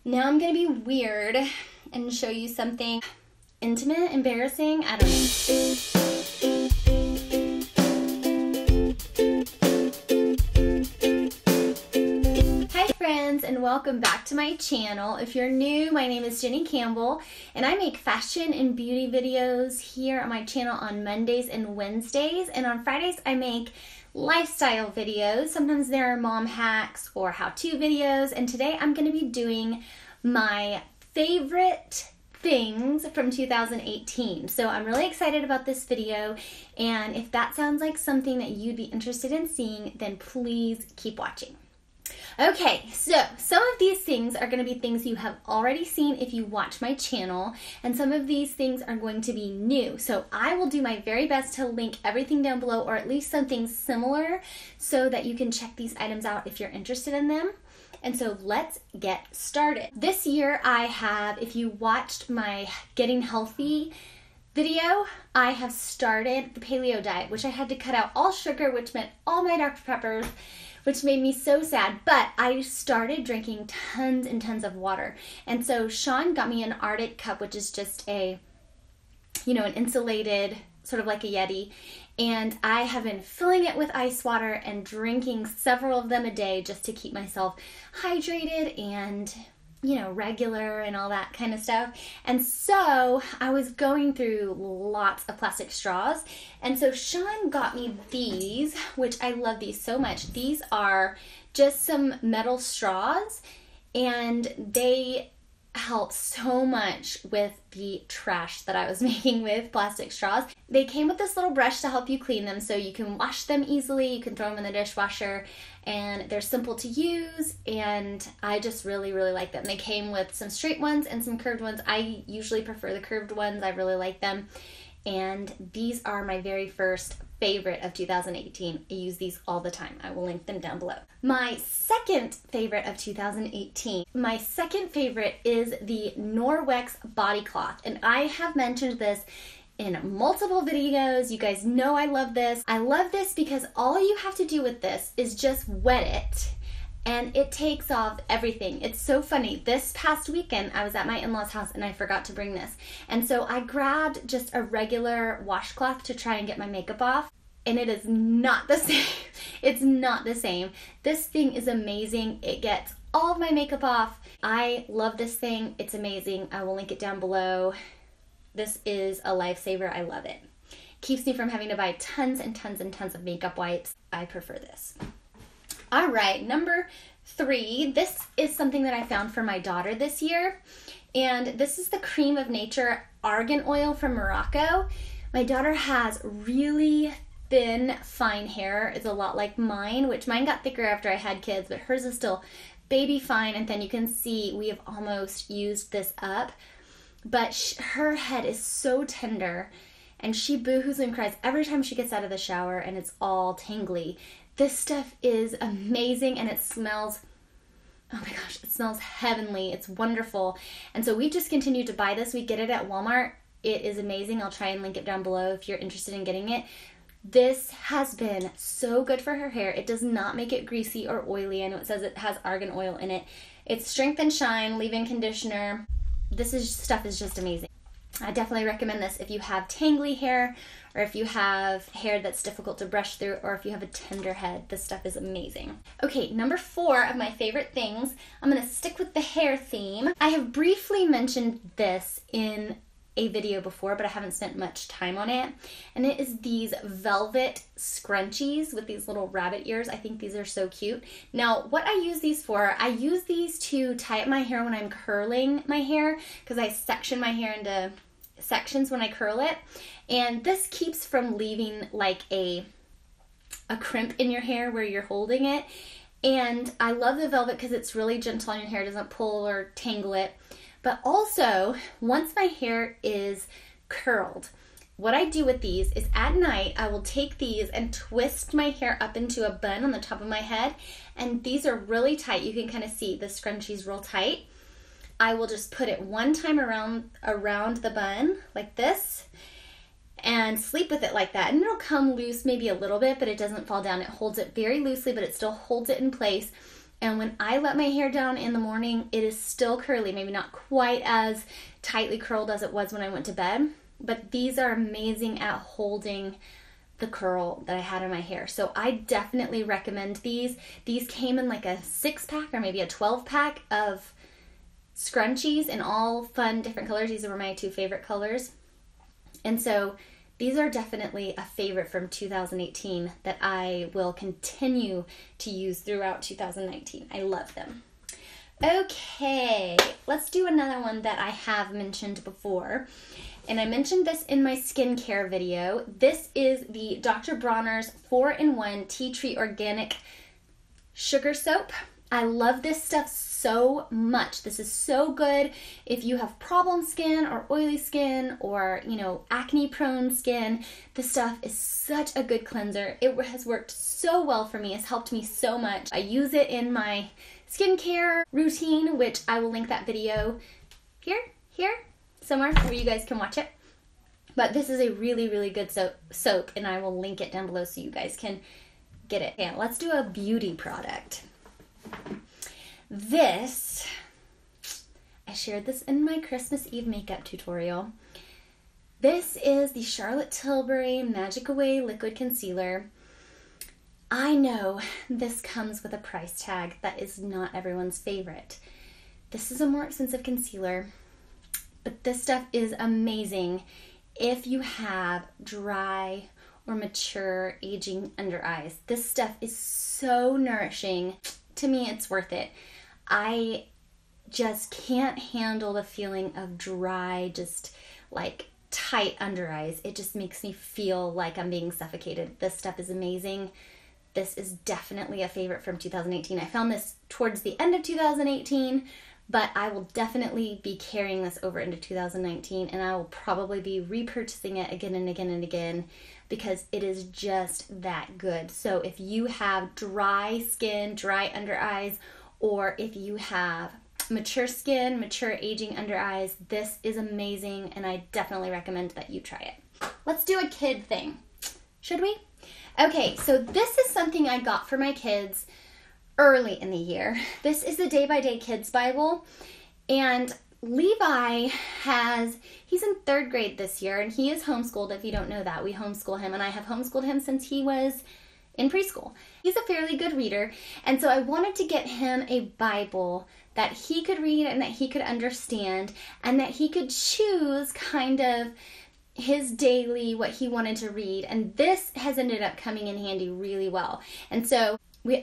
Now I'm gonna be weird and show you something intimate, embarrassing, I don't know. Hi friends, and welcome back to my channel. If you're new, my name is Jenny Campbell, and I make fashion and beauty videos here on my channel on Mondays and Wednesdays, and on Fridays I make lifestyle videos. Sometimes there are mom hacks or how-to videos, and today I'm going to be doing my favorite things from 2018. So I'm really excited about this video, and if that sounds like something that you'd be interested in seeing, then please keep watching. Okay, so some of these things are going to be things you have already seen if you watch my channel, and some of these things are going to be new. So I will do my very best to link everything down below, or at least something similar, so that you can check these items out if you're interested in them. And so let's get started. This year I have, if you watched my Getting Healthy video, I have started the paleo diet, which I had to cut out all sugar, which meant all my Dr. Peppers, which made me so sad, but I started drinking tons and tons of water. And so Sean got me an Arctic cup, which is just a, an insulated, sort of like a Yeti, and I have been filling it with ice water and drinking several of them a day just to keep myself hydrated and regular and all that kind of stuff. And so I was going through lots of plastic straws, and so Sean got me these, which I love these so much. These are just some metal straws, and they help so much with the trash that I was making with plastic straws. They came with this little brush to help you clean them, so you can wash them easily. You can throw them in the dishwasher, and they're simple to use, and I just really, really like them. They came with some straight ones and some curved ones. I usually prefer the curved ones. I really like them, and these are my very first favorite of 2018. I use these all the time. I will link them down below. My second favorite of 2018, my second favorite is the Norwex body cloth, and I have mentioned this in multiple videos. You guys know I love this. I love this because all you have to do with this is just wet it, and it takes off everything. It's so funny. This past weekend, I was at my in-laws' house and I forgot to bring this. And so I grabbed just a regular washcloth to try and get my makeup off, and it is not the same. It's not the same. This thing is amazing. It gets all of my makeup off. I love this thing. It's amazing. I will link it down below. This is a lifesaver. I love it. Keeps me from having to buy tons and tons and tons of makeup wipes. I prefer this. All right, number 3. This is something that I found for my daughter this year, and this is the Cream of Nature Argan Oil from Morocco. My daughter has really thin, fine hair. It's a lot like mine, which mine got thicker after I had kids, but hers is still baby fine, and then you can see we have almost used this up. But her head is so tender, and she boo-hoos and cries every time she gets out of the shower, and it's all tangly. This stuff is amazing, and it smells, oh my gosh, it smells heavenly. It's wonderful. And so we just continued to buy this. We get it at Walmart. It is amazing. I'll try and link it down below if you're interested in getting it. This has been so good for her hair. It does not make it greasy or oily. I know it says it has argan oil in it. It's strength and shine, leave-in conditioner. Stuff is just amazing. I definitely recommend this if you have tangly hair, or if you have hair that's difficult to brush through, or if you have a tender head. This stuff is amazing. Okay, number 4 of my favorite things. I'm going to stick with the hair theme. I have briefly mentioned this in a video before, but I haven't spent much time on it. And it is these velvet scrunchies with these little rabbit ears. I think these are so cute. Now, what I use these for, I use these to tie up my hair when I'm curling my hair, because I section my hair into sections when I curl it. And this keeps from leaving like a crimp in your hair where you're holding it. And I love the velvet because it's really gentle on your hair. It doesn't pull or tangle it. But also, once my hair is curled, what I do with these is at night, I will take these and twist my hair up into a bun on the top of my head. And these are really tight. You can kind of see the scrunchies real tight. I will just put it one time around the bun like this and sleep with it like that. And it'll come loose maybe a little bit, but it doesn't fall down. It holds it very loosely, but it still holds it in place. And when I let my hair down in the morning, it is still curly. Maybe not quite as tightly curled as it was when I went to bed, but these are amazing at holding the curl that I had in my hair. So I definitely recommend these. These came in like a 6-pack or maybe a 12-pack of scrunchies in all fun different colors. These were my 2 favorite colors. And so these are definitely a favorite from 2018 that I will continue to use throughout 2019. I love them. Okay, let's do another one that I have mentioned before. And I mentioned this in my skincare video. This is the Dr. Bronner's 4-in-1 Tea Tree Organic Sugar Soap. I love this stuff so much. This is so good if you have problem skin or oily skin or, acne prone skin. This stuff is such a good cleanser. It has worked so well for me. It's helped me so much. I use it in my skincare routine, which I will link that video here, somewhere where you guys can watch it. But this is a really, really good soap, and I will link it down below so you guys can get it. Okay, let's do a beauty product. This, I shared this in my Christmas Eve makeup tutorial. This is the Charlotte Tilbury Magic Away Liquid Concealer. I know this comes with a price tag that is not everyone's favorite. This is a more expensive concealer, but this stuff is amazing if you have dry or mature aging under eyes. This stuff is so nourishing. To me, it's worth it. I just can't handle the feeling of dry, just like tight under eyes. It just makes me feel like I'm being suffocated. This stuff is amazing. This is definitely a favorite from 2018. I found this towards the end of 2018, but I will definitely be carrying this over into 2019, and I will probably be repurchasing it again and again and again because it is just that good. So if you have dry skin, dry under eyes, or if you have mature skin, mature aging under eyes, this is amazing, and I definitely recommend that you try it. Let's do a kid thing. Should we? Okay, so this is something I got for my kids early in the year. This is the Day by Day Kids Bible, and Levi he's in 3rd grade this year, and he is homeschooled. If you don't know that, we homeschool him, and I have homeschooled him since he was in preschool. He's a fairly good reader, and so I wanted to get him a Bible that he could read and that he could understand, and that he could choose kind of his daily, what he wanted to read, and this has ended up coming in handy really well. And so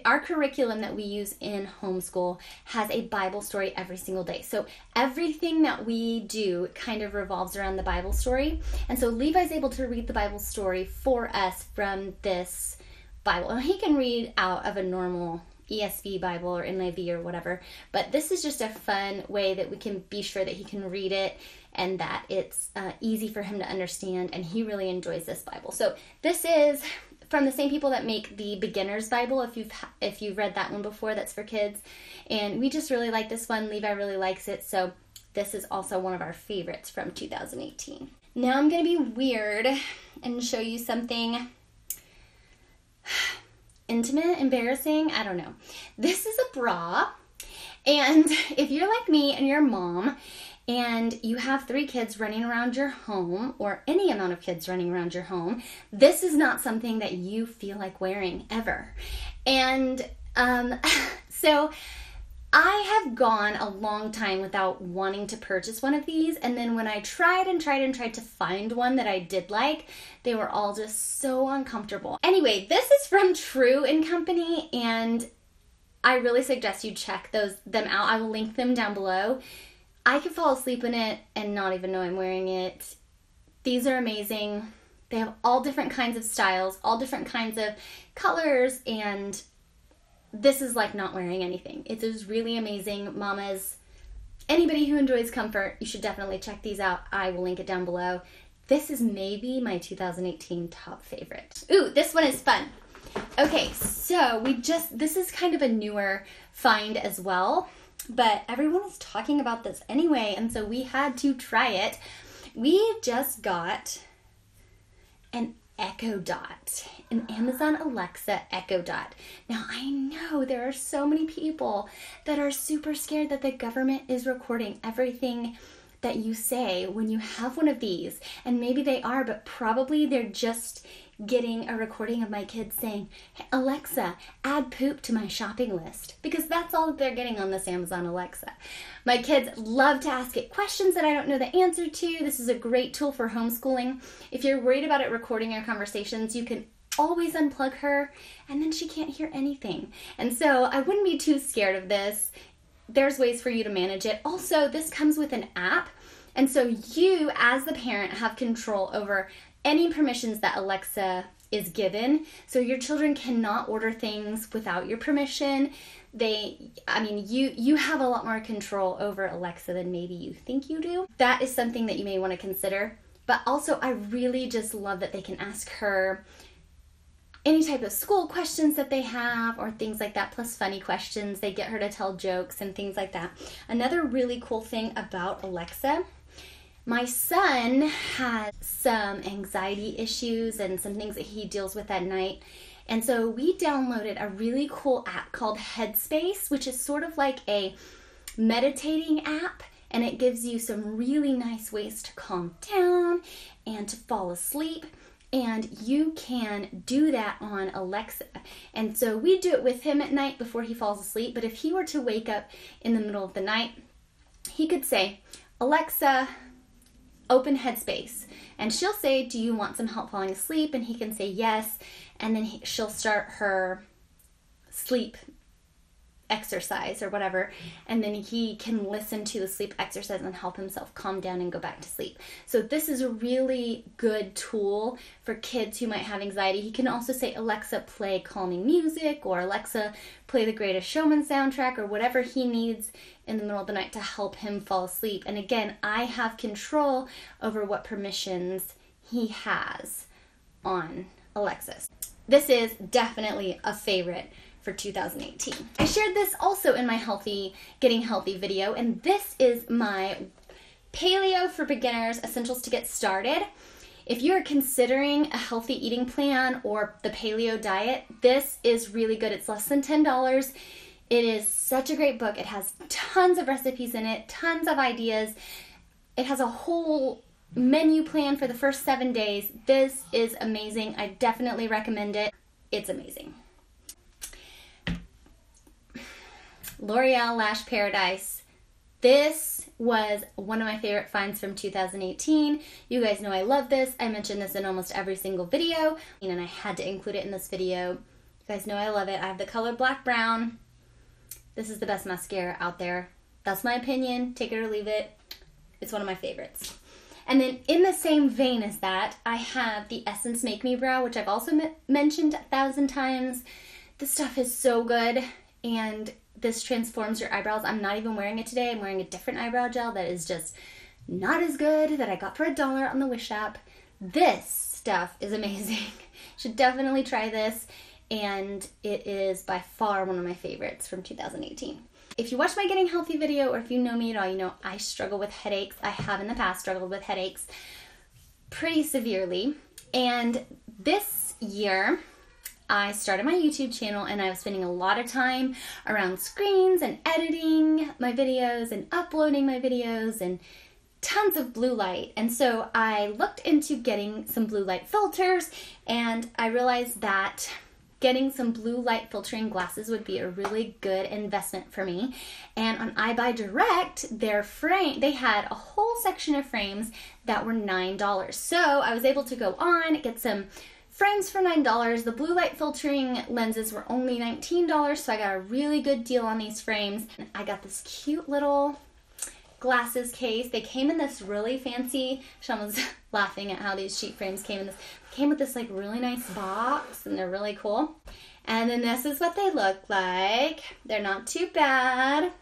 our curriculum that we use in homeschool has a Bible story every single day. So everything that we do kind of revolves around the Bible story. And so Levi's able to read the Bible story for us from this Bible. And he can read out of a normal ESV Bible or NIV or whatever, but this is just a fun way that we can be sure that he can read it and that it's easy for him to understand, and he really enjoys this Bible. So this is from the same people that make the Beginner's Bible, if you've read that one before, that's for kids. And we just really like this one. Levi really likes it, so this is also one of our favorites from 2018. Now I'm going to be weird and show you something intimate, embarrassing, I don't know. This is a bra, and if you're like me and you're a mom, and you have 3 kids running around your home, or any amount of kids running around your home, this is not something that you feel like wearing ever. And so I have gone a long time without wanting to purchase one of these, and then when I tried to find one that I did like, they were all just so uncomfortable. Anyway, this is from True & Company, and I really suggest you check them out. I will link them down below. I could fall asleep in it and not even know I'm wearing it. These are amazing. They have all different kinds of styles, all different kinds of colors, and this is like not wearing anything. It is really amazing. Mamas, anybody who enjoys comfort, you should definitely check these out. I will link it down below. This is maybe my 2018 top favorite. Ooh, this one is fun. Okay, so this is kind of a newer find as well, but everyone is talking about this anyway, and so we had to try it. We just got an Echo Dot, an Amazon Alexa Echo Dot. Now, I know there are so many people that are super scared that the government is recording everything that you say when you have one of these. And maybe they are, but probably they're just getting a recording of my kids saying, "Hey, Alexa, add poop to my shopping list," because that's all that they're getting on this Amazon Alexa. My kids love to ask it questions that I don't know the answer to. This is a great tool for homeschooling. If you're worried about it recording your conversations, you can always unplug her and then she can't hear anything. And so I wouldn't be too scared of this. There's ways for you to manage it. Also, this comes with an app. And so you, as the parent, have control over any permissions that Alexa is given. So your children cannot order things without your permission. You have a lot more control over Alexa than maybe you think you do. That is something that you may want to consider. But also, I really just love that they can ask her any type of school questions that they have or things like that, plus funny questions. They get her to tell jokes and things like that. Another really cool thing about Alexa, my son has some anxiety issues and some things that he deals with at night. And so we downloaded a really cool app called Headspace, which is sort of like a meditating app. And it gives you some really nice ways to calm down and to fall asleep. And you can do that on Alexa. And so we do it with him at night before he falls asleep. But if he were to wake up in the middle of the night, he could say, "Alexa, open Headspace." And she'll say, "Do you want some help falling asleep?" And he can say yes. And then she'll start her sleep exercise or whatever. And then he can listen to the sleep exercise and help himself calm down and go back to sleep. So this is a really good tool for kids who might have anxiety. He can also say, "Alexa, play calming music," or "Alexa, play the Greatest Showman soundtrack," or whatever he needs in the middle of the night to help him fall asleep. And again, I have control over what permissions he has on Alexa. This is definitely a favorite for 2018. I shared this also in my Getting Healthy video, and this is my Paleo for Beginners Essentials to Get Started. If you're considering a healthy eating plan or the paleo diet, this is really good. It's less than $10. It is such a great book. It has tons of recipes in it, tons of ideas. It has a whole menu plan for the first 7 days. This is amazing. I definitely recommend it. It's amazing. L'Oreal Lash Paradise. This was one of my favorite finds from 2018. You guys know I love this. I mention this in almost every single video, and I had to include it in this video. You guys know I love it. I have the color Black Brown. This is the best mascara out there. That's my opinion. Take it or leave it. It's one of my favorites. And then in the same vein as that, I have the Essence Make Me Brow, which I've also mentioned 1,000 times. This stuff is so good, and this transforms your eyebrows. I'm not even wearing it today. I'm wearing a different eyebrow gel that is just not as good, that I got for $1 on the Wish app. This stuff is amazing. Should definitely try this, and it is by far one of my favorites from 2018. If you watch my Getting Healthy video, or if you know me at all, you know I struggle with headaches. I have in the past struggled with headaches pretty severely. And this year, I started my YouTube channel, and I was spending a lot of time around screens and editing my videos and uploading my videos and tons of blue light. And so I looked into getting some blue light filters, and I realized that getting some blue light filtering glasses would be a really good investment for me. And on iBuyDirect, they had a whole section of frames that were $9. So I was able to go on, get some frames for $9. The blue light filtering lenses were only $19, so I got a really good deal on these frames. And I got this cute little glasses case. They came in this really fancy, Sean was laughing at how these cheap frames came with this like really nice box, and they're really cool. And then this is what they look like. They're not too bad.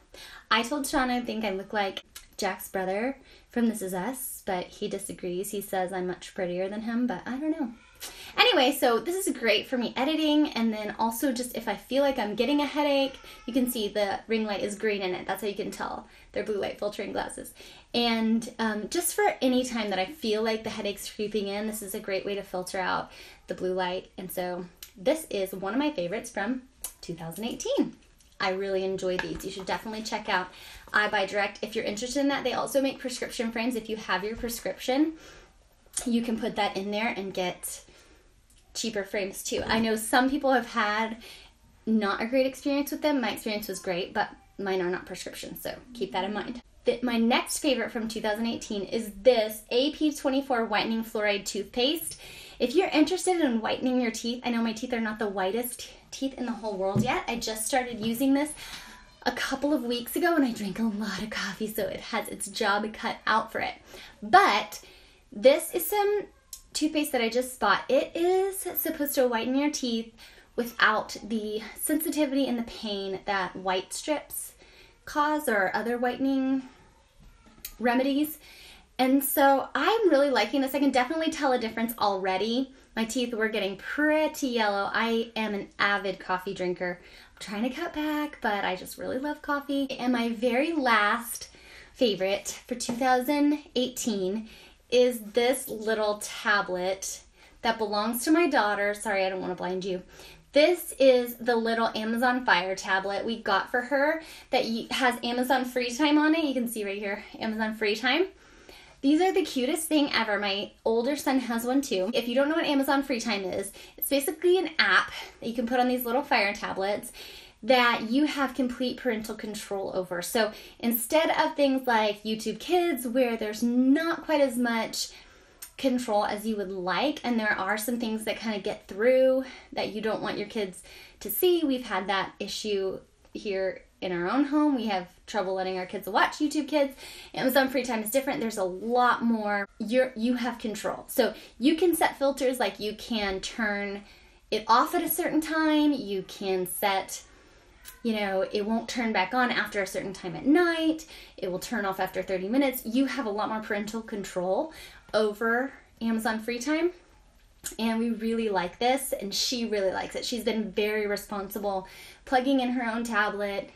I told Sean I think I look like Jack's brother from This Is Us, but he disagrees. He says I'm much prettier than him, but I don't know. Anyway, so this is great for me editing, and then also just if I feel like I'm getting a headache, you can see the ring light is green in it. That's how you can tell they're blue light filtering glasses. And just for any time that I feel like the headache's creeping in, this is a great way to filter out the blue light. And so this is one of my favorites from 2018. I really enjoy these. You should definitely check out iBuyDirect if you're interested in that. They also make prescription frames. If you have your prescription, you can put that in there and get cheaper frames too. I know some people have had not a great experience with them. My experience was great, but mine are not prescription, so keep that in mind. My next favorite from 2018 is this AP24 Whitening Fluoride Toothpaste. If you're interested in whitening your teeth, I know my teeth are not the whitest teeth in the whole world yet. I just started using this a couple of weeks ago, and I drank a lot of coffee, so it has its job cut out for it. But this is some toothpaste that I just bought. It is supposed to whiten your teeth without the sensitivity and the pain that white strips cause or other whitening remedies. And so I'm really liking this. I can definitely tell a difference already. My teeth were getting pretty yellow. I am an avid coffee drinker. I'm trying to cut back, but I just really love coffee. And my very last favorite for 2018 is this little tablet that belongs to my daughter. Sorry, I don't want to blind you. This is the little Amazon Fire tablet we got for her that has Amazon Free Time on it. You can see right here, Amazon Free Time. These are the cutest thing ever. My older son has one too. If you don't know what Amazon Free Time is, it's basically an app that you can put on these little Fire tablets that you have complete parental control over. So instead of things like YouTube Kids, where there's not quite as much control as you would like, and there are some things that kind of get through that you don't want your kids to see. We've had that issue here in our own home. We have trouble letting our kids watch YouTube Kids. Amazon Free Time is different. There's a lot more. You have control. So you can set filters, like you can turn it off at a certain time. You can set, it won't turn back on after a certain time at night. It will turn off after 30 minutes. You have a lot more parental control over Amazon Free Time. And we really like this, and she really likes it. She's been very responsible, plugging in her own tablet,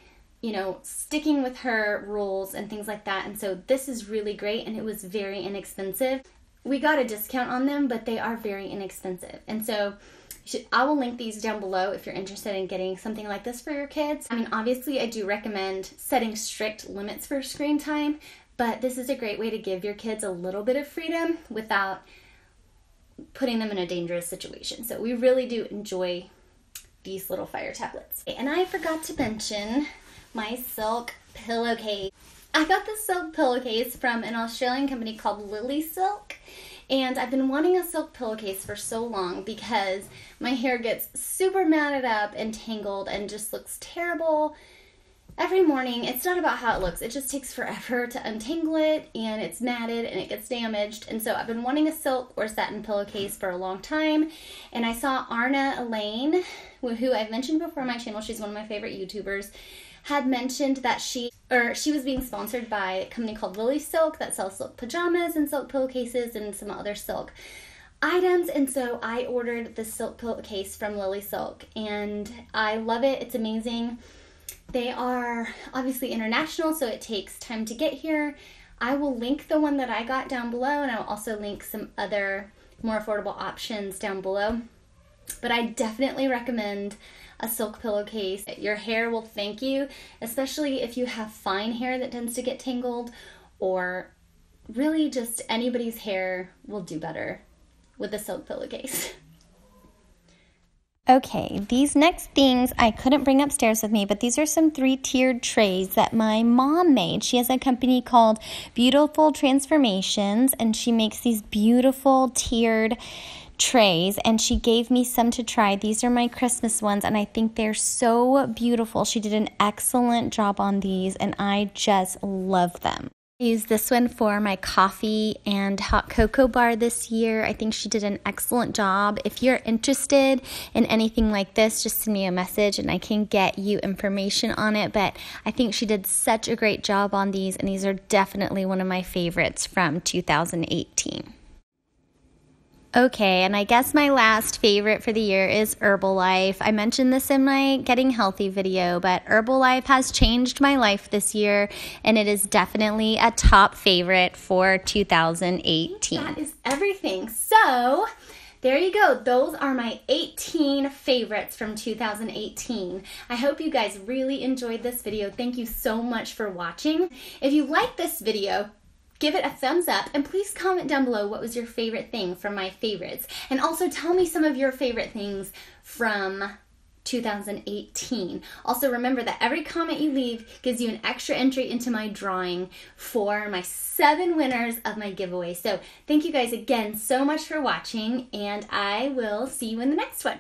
sticking with her rules and things like that. And so this is really great, and it was very inexpensive. We got a discount on them, but they are very inexpensive. And so I will link these down below if you're interested in getting something like this for your kids. I mean, obviously I do recommend setting strict limits for screen time, but this is a great way to give your kids a little bit of freedom without putting them in a dangerous situation. So we really do enjoy these little Fire tablets. And I forgot to mention my silk pillowcase. I got this silk pillowcase from an Australian company called Lily Silk. And I've been wanting a silk pillowcase for so long because my hair gets super matted up and tangled and just looks terrible every morning. It's not about how it looks. It just takes forever to untangle it, and it's matted and it gets damaged. And so I've been wanting a silk or satin pillowcase for a long time. And I saw Arna Elaine, who I've mentioned before on my channel. She's one of my favorite YouTubers, had mentioned that she was being sponsored by a company called Lily Silk that sells silk pajamas and silk pillowcases and some other silk items. And so I ordered this silk pillowcase from Lily Silk, and I love it. It's amazing. They are obviously international, so it takes time to get here. I will link the one that I got down below, and I will also link some other more affordable options down below. But I definitely recommend a silk pillowcase. Your hair will thank you, especially if you have fine hair that tends to get tangled, or really just anybody's hair will do better with a silk pillowcase. Okay, these next things I couldn't bring upstairs with me, but these are some 3-tiered trays that my mom made. She has a company called Beautiful Transformations, and she makes these beautiful tiered trays, and she gave me some to try. These are my Christmas ones, and I think they're so beautiful. She did an excellent job on these, and I just love them. I used this one for my coffee and hot cocoa bar this year. I think she did an excellent job. If you're interested in anything like this, just send me a message and I can get you information on it. But I think she did such a great job on these, and these are definitely one of my favorites from 2018. Okay, and I guess my last favorite for the year is Herbalife. I mentioned this in my Getting Healthy video, but Herbalife has changed my life this year, and it is definitely a top favorite for 2018. That is everything. So there you go. Those are my 18 favorites from 2018. I hope you guys really enjoyed this video. Thank you so much for watching. If you like this video, give it a thumbs up, and please comment down below what was your favorite thing from my favorites. And also tell me some of your favorite things from 2018. Also remember that every comment you leave gives you an extra entry into my drawing for my 7 winners of my giveaway. So thank you guys again so much for watching, and I will see you in the next one.